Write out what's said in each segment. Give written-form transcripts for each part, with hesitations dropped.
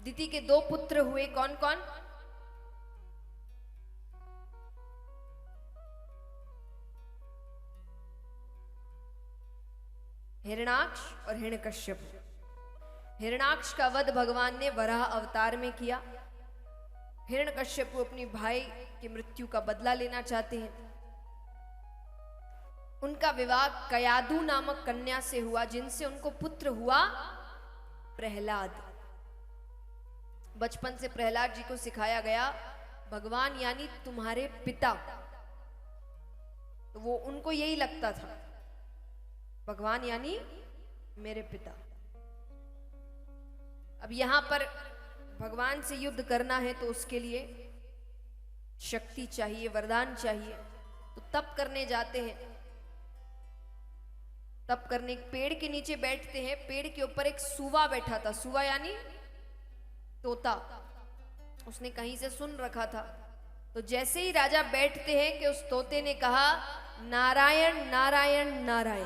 दिति के दो पुत्र हुए, कौन कौन? हिरणाक्ष और हिरण्यकश्यप। हिरणाक्ष का वध भगवान ने वराह अवतार में किया। हिरण्यकश्यप अपनी भाई की मृत्यु का बदला लेना चाहते हैं। उनका विवाह कयादु नामक कन्या से हुआ, जिनसे उनको पुत्र हुआ प्रहलाद। बचपन से प्रहलाद जी को सिखाया गया भगवान यानी तुम्हारे पिता, तो वो उनको यही लगता था, भगवान यानी मेरे पिता। अब यहां पर भगवान से युद्ध करना है तो उसके लिए शक्ति चाहिए, वरदान चाहिए। तो तप करने जाते हैं। तप करने पेड़ के नीचे बैठते हैं। पेड़ के ऊपर एक सूवा बैठा था। सूवा यानी तोता। उसने कहीं से सुन रखा था। तो जैसे ही राजा बैठते हैं कि उस तोते ने कहा नारायण नारायण नारायण।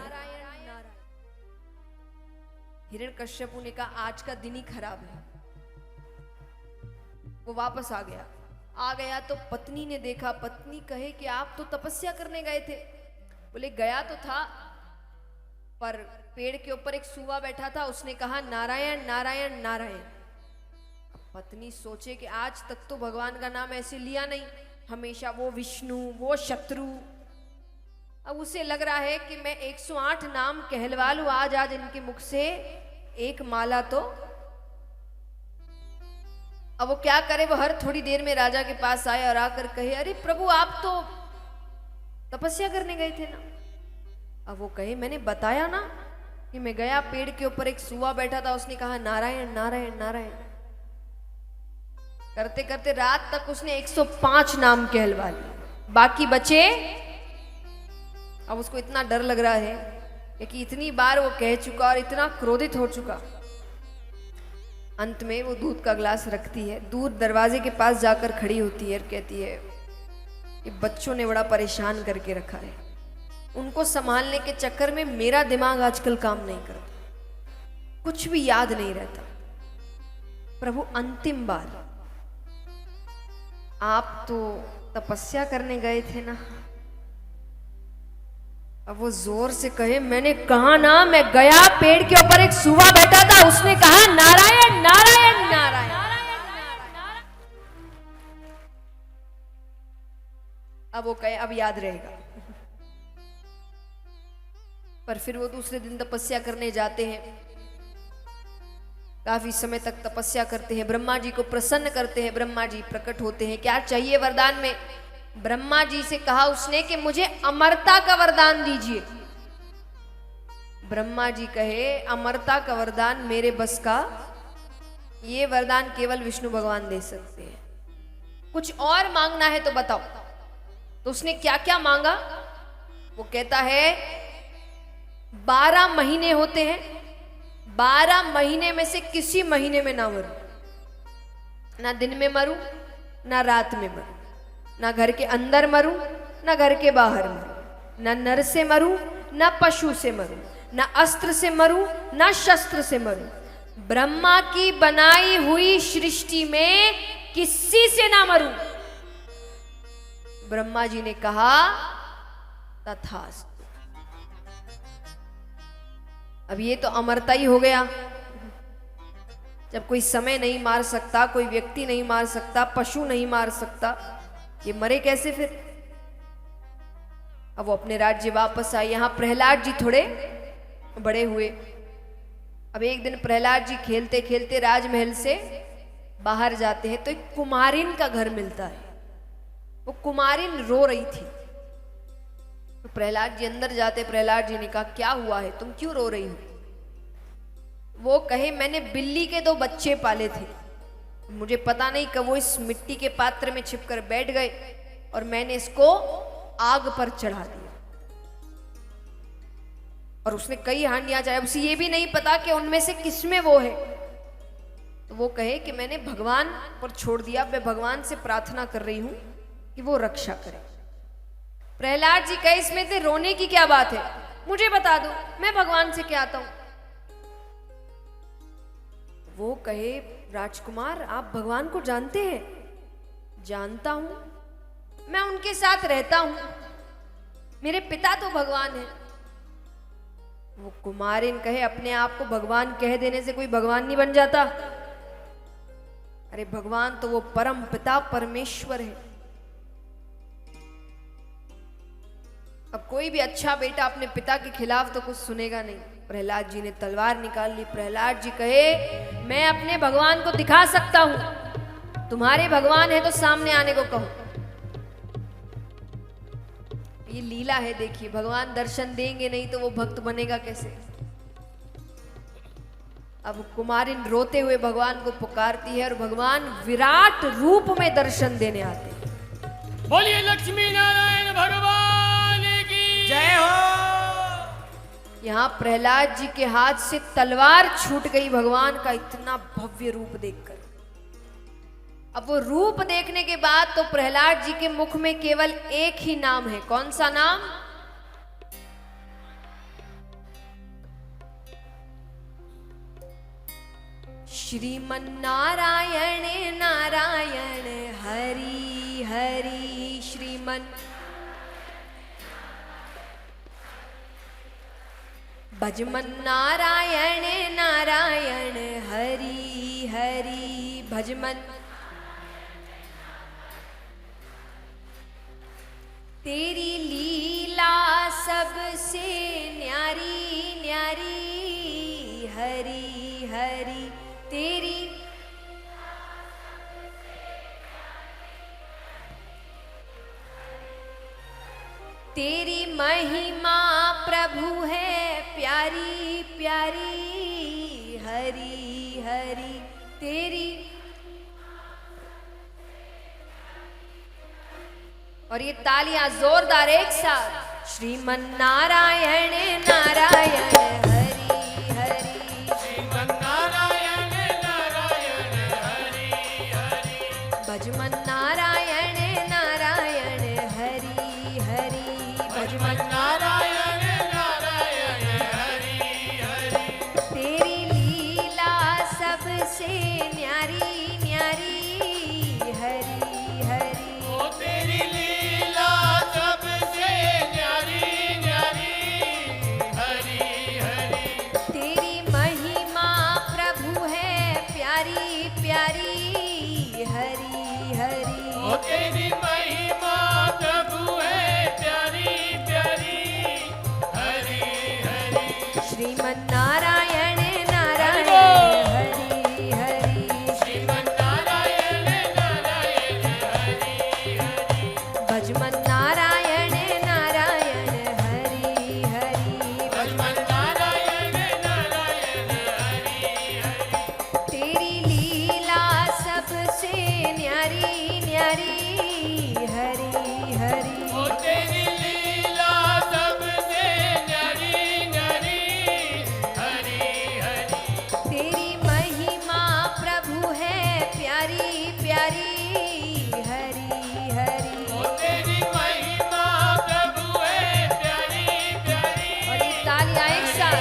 हिरण्यकश्यपु ने कहा आज का दिन ही खराब है। वो वापस आ गया तो पत्नी ने देखा। पत्नी कहे कि आप तो तपस्या करने गए थे। बोले गया तो था, पर पेड़ के ऊपर एक सूवा बैठा था, उसने कहा नारायण नारायण नारायण। पत्नी सोचे कि आज तक तो भगवान का नाम ऐसे लिया नहीं, हमेशा वो विष्णु वो शत्रु। अब उसे लग रहा है कि मैं 108 नाम कहलवा लूं आज इनके मुख से एक माला तो। अब वो क्या करे, वो हर थोड़ी देर में राजा के पास आए और आकर कहे अरे प्रभु आप तो तपस्या करने गए थे ना। अब वो कहे मैंने बताया ना कि मैं गया, पेड़ के ऊपर एक सूआ बैठा था, उसने कहा नारायण नारायण नारायण। करते करते रात तक उसने 105 नाम कहलवा लिए, बाकी बचे। अब उसको इतना डर लग रहा है कि इतनी बार वो कह चुका और इतना क्रोधित हो चुका। अंत में वो दूध का ग्लास रखती है, दूर दरवाजे के पास जाकर खड़ी होती है और कहती है कि बच्चों ने बड़ा परेशान करके रखा है, उनको संभालने के चक्कर में मेरा दिमाग आजकल काम नहीं करता, कुछ भी याद नहीं रहता। प्रभु अंतिम बार आप तो तपस्या करने गए थे ना। अब वो जोर से कहे मैंने कहा ना, मैं गया, पेड़ के ऊपर एक सूवा बैठा था, उसने कहा नारायण नारायण नारायण। अब वो कहे अब याद रहेगा। पर फिर वो दूसरे दिन तपस्या करने जाते हैं। काफी समय तक तपस्या करते हैं, ब्रह्मा जी को प्रसन्न करते हैं। ब्रह्मा जी प्रकट होते हैं। क्या चाहिए वरदान में? ब्रह्मा जी से कहा उसने कि मुझे अमरता का वरदान दीजिए। ब्रह्मा जी कहे अमरता का वरदान मेरे बस का, ये वरदान केवल विष्णु भगवान दे सकते हैं। कुछ और मांगना है तो बताओ। तो उसने क्या क्या मांगा? वो कहता है 12 महीने होते हैं, 12 महीने में से किसी महीने में ना मरूं, ना दिन में मरूं ना रात में मरूं, ना घर के अंदर मरूं ना घर के बाहर मरूं, ना नर से मरूं ना पशु से मरूं, ना अस्त्र से मरूं ना शस्त्र से मरूं, ब्रह्मा की बनाई हुई सृष्टि में किसी से ना मरूं। ब्रह्मा जी ने कहा तथास्तु। अब ये तो अमरता ही हो गया। जब कोई समय नहीं मार सकता, कोई व्यक्ति नहीं मार सकता, पशु नहीं मार सकता, ये मरे कैसे फिर? अब वो अपने राज्य वापस आए। यहां प्रहलाद जी थोड़े बड़े हुए। अब एक दिन प्रहलाद जी खेलते खेलते राजमहल से बाहर जाते हैं तो एक कुमारिन का घर मिलता है। वो कुमारिन रो रही थी। तो प्रहलाद जी अंदर जाते। प्रहलाद जी ने कहा क्या हुआ है, तुम क्यों रो रही हो? वो कहे मैंने बिल्ली के 2 बच्चे पाले थे, मुझे पता नहीं कब वो इस मिट्टी के पात्र में छिपकर बैठ गए और मैंने इसको आग पर चढ़ा दिया और उसने कई हांडियां चाहे, उसे ये भी नहीं पता कि उनमें से किसमें वो है। तो वो कहे कि मैंने भगवान पर छोड़ दिया, मैं भगवान से प्रार्थना कर रही हूं कि वो रक्षा करे। प्रहलाद जी कहे इसमें से रोने की क्या बात है, मुझे बता दो, मैं भगवान से क्या आता हूं। वो कहे राजकुमार आप भगवान को जानते हैं? जानता हूं, मैं उनके साथ रहता हूं, मेरे पिता तो भगवान है। वो कुमारिन कहे अपने आप को भगवान कह देने से कोई भगवान नहीं बन जाता। अरे भगवान तो वो परम पिता परमेश्वर है। अब कोई भी अच्छा बेटा अपने पिता के खिलाफ तो कुछ सुनेगा नहीं। प्रहलाद जी ने तलवार निकाल ली। प्रहलाद जी कहे मैं अपने भगवान को दिखा सकता हूं, तुम्हारे भगवान है तो सामने आने को कहो। ये लीला है, देखिए भगवान दर्शन देंगे नहीं तो वो भक्त बनेगा कैसे। अब कुमारिन रोते हुए भगवान को पुकारती है और भगवान विराट रूप में दर्शन देने आते हैं। बोलिए लक्ष्मी नारायण भगवान की जय हो। यहाँ प्रहलाद जी के हाथ से तलवार छूट गई भगवान का इतना भव्य रूप देखकर। अब वो रूप देखने के बाद तो प्रहलाद जी के मुख में केवल एक ही नाम है। कौन सा नाम? श्रीमन नारायण नारायण हरि हरि। श्रीमन भजमन नारायण नारायण हरि हरि। भजमन तेरी लीला सबसे न्यारी न्यारी हरि हरि। तेरी तेरी महिमा प्रभु है प्यारी प्यारी हरि हरि। तेरी और ये तालियां जोरदार एक साथ। श्रीमन नारायण नारायण हरि हरि। श्रीमन नारायण नारायण हरि हरि। भजमन नारायण नारायण हरि हरि। भजमन नारायण नारायण हरि हरि। तेरी लीला सबसे न्यारी न्यारी हरि हरि। ओ तेरी लीला सबसे न्यारी न्यारी हरि हरि। तेरी महिमा प्रभु है प्यारी प्यारी हरि हरि। ओ तेरी महिमा प्रभु है प्यारी प्यारी हरि हरि। श्रीमन नारायण नारायण हरि हरि। श्रीमन नारायण नारायण हरि हरि। भजमन नारायण नारायण हरि हरि। भजमन नारायण नारायण हरि हरि। तेरी लीला सबसे न्यारी न्यारी हरि हरि। ओ तेरी लीला सबसे न्यारी न्यारी हरि हरि। तेरी महिमा प्रभु है प्यारी प्यारी हरि हरि। ओ तेरी महिमा प्रभु है प्यारी प्यारी और ये तालियां एक साथ।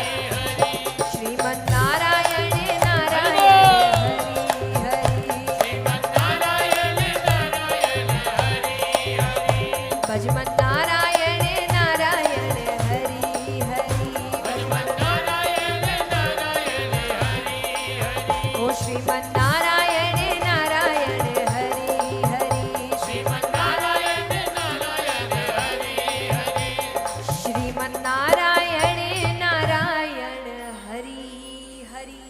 श्रीमन नारायण नारायण हरि हरि। श्रीमन नारायण नारायण हरि हरि। भजमन नारायण नारायण हरि हरि। भजमन नारायण नारायण हरि हरि। ओ श्रीमन नारायण नारायण हरि हरि। श्रीमन नारायण नारायण हरि हरि। श्रीमन नारायण नारायण हरि हरि।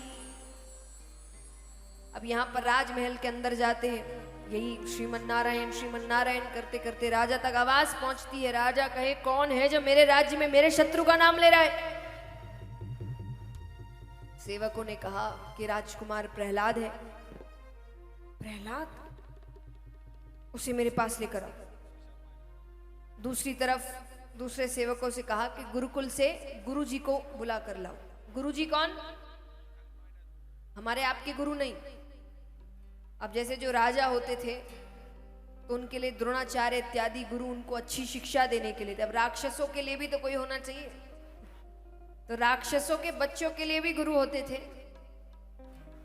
अब यहाँ पर राजमहल के अंदर जाते हैं, यही श्रीमन नारायण करते करते राजा तक आवाज पहुंचती है। राजा कहे कौन है जो मेरे राज्य में मेरे शत्रु का नाम ले रहा है? सेवकों ने कहा कि राजकुमार प्रहलाद है। प्रहलाद? उसे मेरे पास लेकर आओ। दूसरी तरफ दूसरे सेवकों से कहा कि गुरुकुल से गुरुजी को बुला कर लाओ। गुरुजी कौन? हमारे आपके गुरु नहीं। अब जैसे जो राजा होते थे तो उनके लिए द्रोणाचार्य इत्यादि गुरु उनको अच्छी शिक्षा देने के लिए थे। अब राक्षसों के लिए भी तो कोई होना चाहिए, तो राक्षसों के बच्चों के लिए भी गुरु होते थे।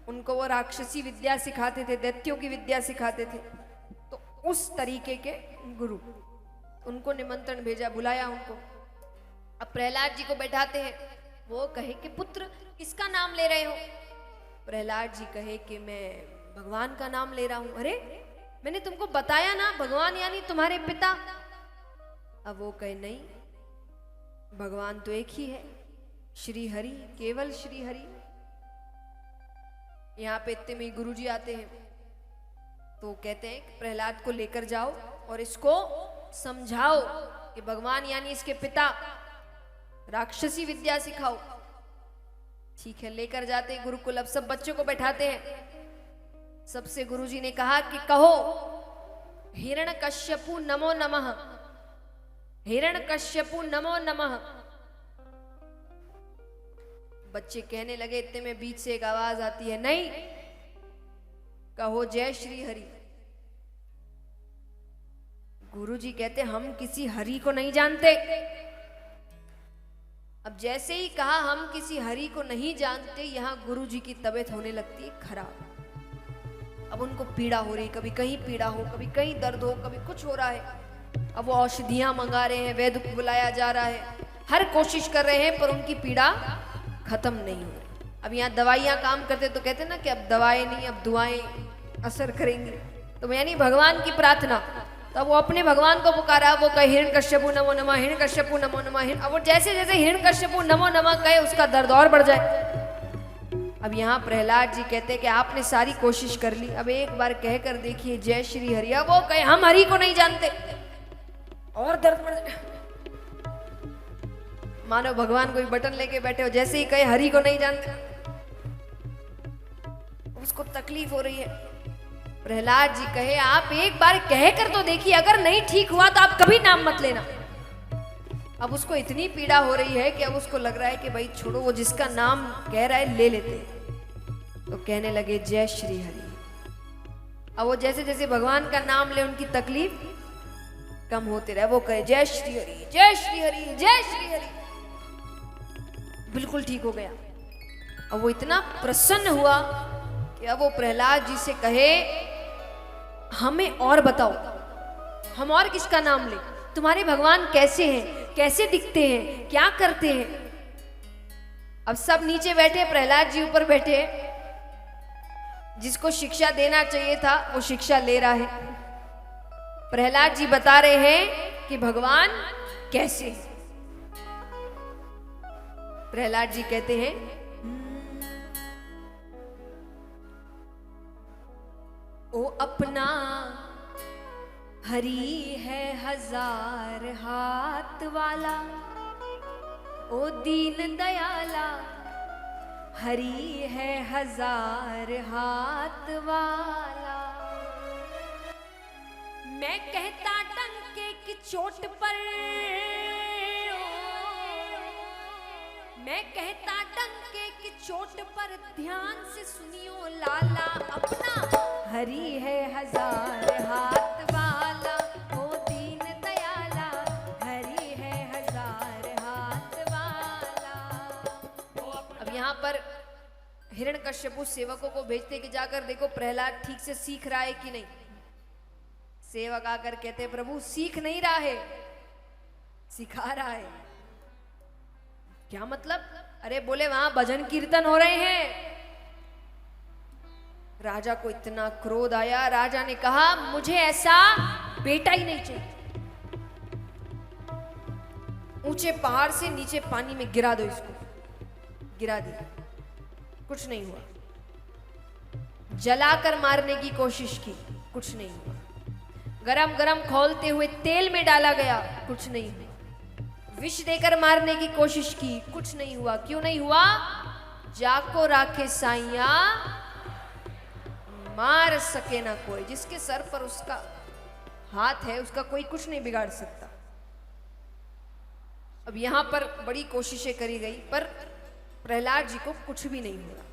उनको वो राक्षसी विद्या सिखाते थे, दैत्यों की विद्या सिखाते थे। तो उस तरीके के गुरु, उनको निमंत्रण भेजा, बुलाया उनको। अब प्रहलाद जी को बैठाते हैं, वो कहे कि पुत्र किसका नाम ले रहे हो? प्रहलाद जी कहे कि मैं भगवान का नाम ले रहा हूं। अरे मैंने तुमको बताया ना, भगवान यानी तुम्हारे पिता। अब वो कहे नहीं, भगवान तो एक ही है, श्री हरि, केवल श्री हरि। यहाँ पे इतने में गुरु जी आते हैं, तो कहते हैं कि प्रहलाद को लेकर जाओ और इसको समझाओ कि भगवान यानी इसके पिता, राक्षसी विद्या सिखाओ। ठीक है, लेकर जाते हैं गुरुकुल। अब सब बच्चों को बैठाते हैं। सबसे गुरुजी ने कहा कि कहो हिरण्यकश्यपु नमो नमः, हिरण्यकश्यपु नमो नमः। बच्चे कहने लगे, इतने में बीच से एक आवाज आती है, नहीं, कहो जय श्री हरि। गुरुजी कहते हम किसी हरि को नहीं जानते। अब जैसे ही कहा हम किसी हरि को नहीं जानते, यहां गुरुजी की तबीयत होने लगती है खराब। अब उनको पीड़ा हो रही, कभी कहीं पीड़ा हो, कभी कहीं दर्द हो, कभी कुछ हो रहा है। अब वो औषधियां मंगा रहे हैं, वैद्य को बुलाया जा रहा है, हर कोशिश कर रहे हैं, पर उनकी पीड़ा खत्म नहीं हो रही। अब यहाँ दवाइयां काम करते तो कहते ना कि अब दवाएं नहीं, अब दुआएं असर करेंगी। तो यानी भगवान की प्रार्थना। तब वो अपने भगवान को पुकारा, वो कहे हिरण्यकश्यपु नमो नमः, हिरण्यकश्यपु नमो नमः। अब वो जैसे जैसे हिरण्यकश्यपु नमो नमः कहे, उसका दर्द और बढ़ जाए। अब यहाँ प्रहलाद जी कहते कि आपने सारी कोशिश कर ली, अब एक बार कहकर देखिए जय श्री हरि। अब वो कहे हम हरि को नहीं जानते, और दर्द बढ़ जाए। मानो भगवान कोई बटन लेके बैठे हो, जैसे ही कहे हरि को नहीं जानते, उसको तकलीफ हो रही है। प्रहलाद जी कहे आप एक बार कह कर तो देखिए, अगर नहीं ठीक हुआ तो आप कभी नाम मत लेना। अब उसको इतनी पीड़ा हो रही है कि अब उसको लग रहा है कि भाई छोड़ो, वो जिसका नाम कह रहा है ले लेते। तो कहने लगे जय श्री हरि। अब वो जैसे जैसे भगवान का नाम ले, उनकी तकलीफ कम होते रहे। वो कहे जय श्री हरि, जय श्री हरि, जय श्री हरि। बिल्कुल ठीक हो गया। अब वो इतना प्रसन्न हुआ कि अब वो प्रहलाद जी से कहे हमें और बताओ, हम और किसका नाम ले? तुम्हारे भगवान कैसे हैं, कैसे दिखते हैं, क्या करते हैं? अब सब नीचे बैठे, प्रहलाद जी ऊपर बैठे। जिसको शिक्षा देना चाहिए था वो शिक्षा ले रहा है। प्रहलाद जी बता रहे हैं कि भगवान कैसे हैं। प्रहलाद जी कहते हैं ओ अपना हरि है हजार हाथ वाला, ओ दीन दयाला हरि है हजार हाथ वाला। मैं कहता डंके की चोट पर, मैं कहता डंके की चोट पर ध्यान से सुनियो लाला, अपना हरि है हजार हाथ वाला, ओ दीन दयाला हरि है हजार हाथ वाला। अब यहाँ पर हिरण्यकश्यपु सेवकों को भेजते कि जाकर देखो प्रहलाद ठीक से सीख रहा है कि नहीं। सेवक आकर कहते प्रभु सीख नहीं रहा है, सिखा रहा है। क्या मतलब? अरे बोले वहां भजन कीर्तन हो रहे हैं। राजा को इतना क्रोध आया, राजा ने कहा मुझे ऐसा बेटा ही नहीं चाहिए। ऊंचे पहाड़ से नीचे पानी में गिरा दो इसको। गिरा दिया, कुछ नहीं हुआ। जलाकर मारने की कोशिश की, कुछ नहीं हुआ। गरम गरम खौलते हुए तेल में डाला गया, कुछ नहीं हुआ। विष देकर मारने की कोशिश की, कुछ नहीं हुआ। क्यों नहीं हुआ? जाको राखे साइया मार सके ना कोई। जिसके सर पर उसका हाथ है उसका कोई कुछ नहीं बिगाड़ सकता। अब यहां पर बड़ी कोशिशें करी गई पर प्रहलाद जी को कुछ भी नहीं हुआ।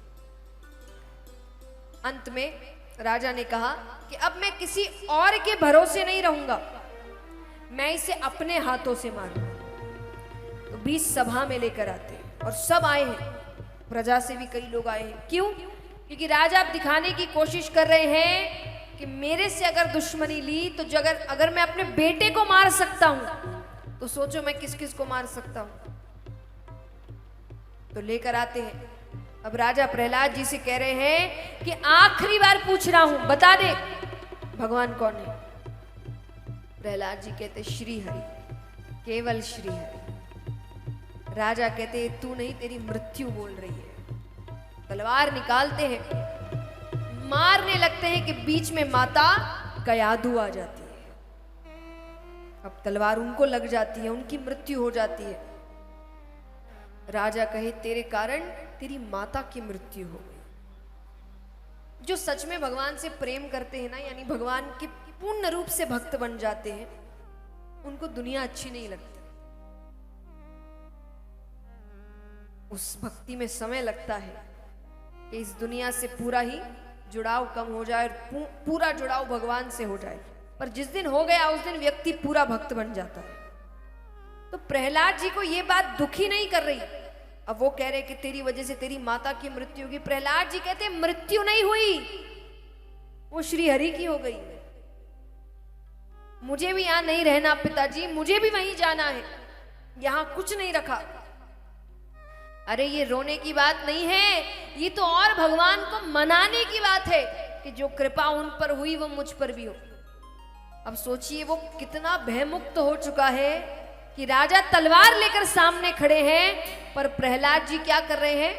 अंत में राजा ने कहा कि अब मैं किसी और के भरोसे नहीं रहूंगा, मैं इसे अपने हाथों से मारूंगा। तो 20 सभा में लेकर आते और सब आए हैं, प्रजा से भी कई लोग आए हैं। क्यों? क्योंकि राजा अब दिखाने की कोशिश कर रहे हैं कि मेरे से अगर दुश्मनी ली तो अगर मैं अपने बेटे को मार सकता हूं तो सोचो मैं किस किस को मार सकता हूं। तो लेकर आते हैं। अब राजा प्रहलाद जी से कह रहे हैं कि आखिरी बार पूछ रहा हूं, बता दे भगवान कौन है। प्रहलाद जी कहते श्री हरि, केवल श्री हरि। राजा कहते तू नहीं, तेरी मृत्यु बोल रही है। तलवार निकालते हैं, मारने लगते हैं कि बीच में माता कयादू आ जाती है। अब तलवार उनको लग जाती है, उनकी मृत्यु हो जाती है। राजा कहे तेरे कारण तेरी माता की मृत्यु हो गई। जो सच में भगवान से प्रेम करते हैं ना, यानी भगवान के पूर्ण रूप से भक्त बन जाते हैं, उनको दुनिया अच्छी नहीं लगती। उस भक्ति में समय लगता है कि इस दुनिया से पूरा ही जुड़ाव कम हो जाए और पूरा जुड़ाव भगवान से हो जाए। पर जिस दिन हो गया उस दिन व्यक्ति पूरा भक्त बन जाता है। तो प्रहलाद जी को यह बात दुखी नहीं कर रही। अब वो कह रहे कि तेरी वजह से तेरी माता की मृत्यु होगी। प्रहलाद जी कहते मृत्यु नहीं हुई, वो श्री हरि की हो गई। मुझे भी यहां नहीं रहना पिताजी, मुझे भी वहीं जाना है, यहां कुछ नहीं रखा। अरे ये रोने की बात नहीं है, ये तो और भगवान को मनाने की बात है कि जो कृपा उन पर हुई वो मुझ पर भी हो। अब सोचिए वो कितना भयमुक्त हो चुका है कि राजा तलवार लेकर सामने खड़े हैं, पर प्रहलाद जी क्या कर रहे हैं?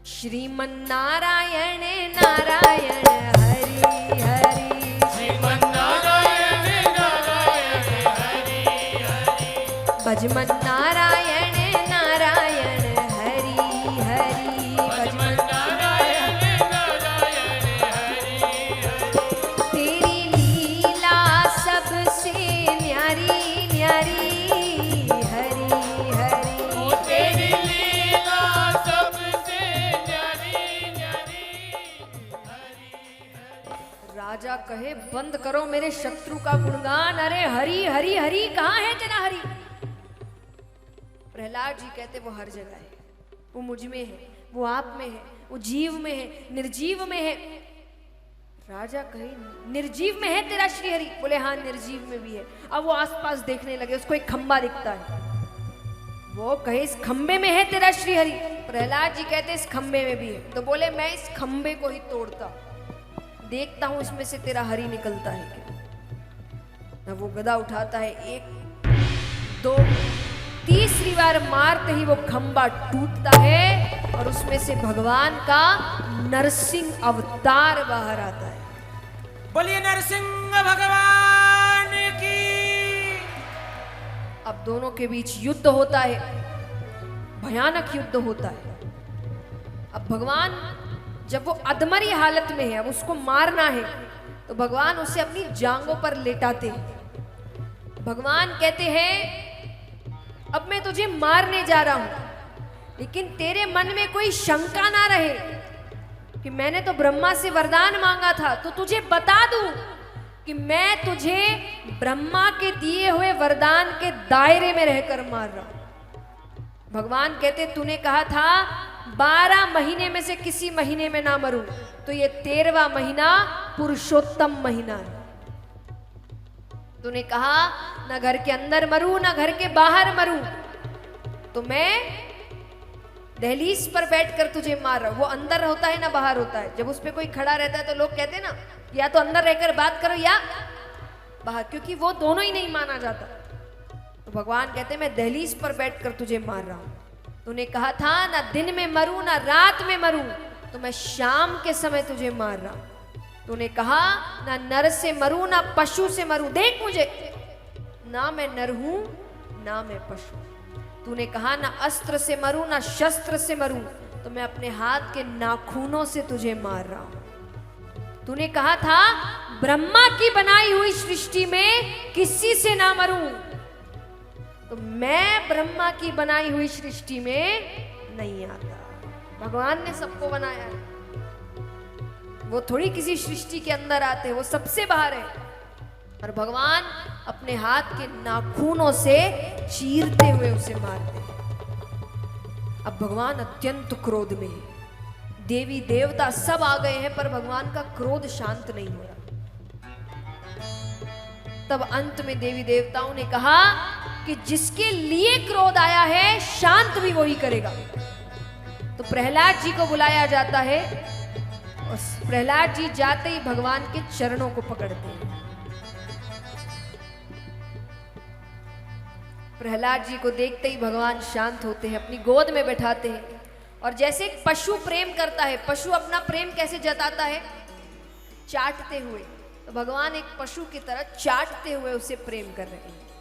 श्रीमन नारायण नारायण हरि हरि, श्रीमन नारायण नारायण हरि हरि, भजमन नारायण नारायण हरि हरि, भजमन नारायण नारायण हरि हरि। तेरी लीला सबसे न्यारी न्यारी हरि हरि, ओ तेरी लीला सबसे न्यारी न्यारी हरि हरि। राजा कहे बंद करो मेरे शत्रु का गुणगान। अरे हरि हरि हरि कहाँ है तेरा हरि? प्रहलाद जी कहते वो हर जगह है, वो मुझ में है, वो आप में है, वो जीव में है, निर्जीव में है। राजा कहे निर्जीव में है तेरा श्री हरि? बोले हाँ निर्जीव में भी है। अब वो आसपास देखने लगे, उसको एक खंबा दिखता है। वो कहे इस खंबे में है तेरा श्री हरि? प्रहलाद जी कहते इस खंबे में भी है। तो बोले मैं इस खंबे को ही तोड़ता, देखता हूं इसमें से तेरा हरि निकलता है क्या। अब वो गदा उठाता है, एक दो तीसरी बार मारते ही वो खंबा टूटता है और उसमें से भगवान का नरसिंह अवतार बाहर आता है। बोलिए नरसिंह भगवान की। अब दोनों के बीच युद्ध होता है, भयानक युद्ध होता है। अब भगवान जब वो अधमरी हालत में है, अब उसको मारना है, तो भगवान उसे अपनी जांघों पर लेटाते हैं। भगवान कहते हैं अब मैं तुझे मारने जा रहा हूं, लेकिन तेरे मन में कोई शंका ना रहे कि मैंने तो ब्रह्मा से वरदान मांगा था, तो तुझे बता दूं कि मैं तुझे ब्रह्मा के दिए हुए वरदान के दायरे में रहकर मार रहा हूं। भगवान कहते तूने कहा था 12 महीने में से किसी महीने में ना मरूं, तो ये 13वां महीना पुरुषोत्तम महीना है। तूने कहा ना घर के अंदर मरूं ना घर के बाहर मरूं, तो मैं दहलीज पर बैठकर तुझे मार रहा हूं। वो अंदर होता है ना बाहर होता है। जब उस पे कोई खड़ा रहता है तो लोग कहते हैं ना या तो अंदर रहकर बात करो या बाहर, क्योंकि वो दोनों ही नहीं माना जाता। तो भगवान कहते मैं दहलीज पर बैठकर तुझे मार रहा हूं। तूने कहा था ना दिन में मरूं ना रात में मरूं, तो मैं शाम के समय तुझे मार रहा हूं। तूने कहा ना नर से मरूं ना पशु से मरूं, देख मुझे ना मैं नर हूं ना मैं पशु। तूने कहा ना अस्त्र से मरूं ना शस्त्र से मरूं, तो मैं अपने हाथ के नाखूनों से तुझे मार रहा हूं। तूने कहा था ब्रह्मा की बनाई हुई सृष्टि में किसी से ना मरूं, तो मैं ब्रह्मा की बनाई हुई सृष्टि में नहीं आता। भगवान ने सबको बनाया है, वो थोड़ी किसी सृष्टि के अंदर आते, वो सबसे बाहर है। और भगवान अपने हाथ के नाखूनों से चीरते हुए उसे मारते हैं। अब भगवान अत्यंत क्रोध में है। देवी देवता सब आ गए हैं, पर भगवान का क्रोध शांत नहीं हो रहा। तब अंत में देवी देवताओं ने कहा कि जिसके लिए क्रोध आया है शांत भी वही करेगा। तो प्रहलाद जी को बुलाया जाता है और प्रहलाद जी जाते ही भगवान के चरणों को पकड़ते हैं। प्रहलाद जी को देखते ही भगवान शांत होते हैं, अपनी गोद में बैठाते हैं। और जैसे एक पशु प्रेम करता है, पशु अपना प्रेम कैसे जताता है? चाटते हुए। तो भगवान एक पशु की तरह चाटते हुए उसे प्रेम कर रहे हैं।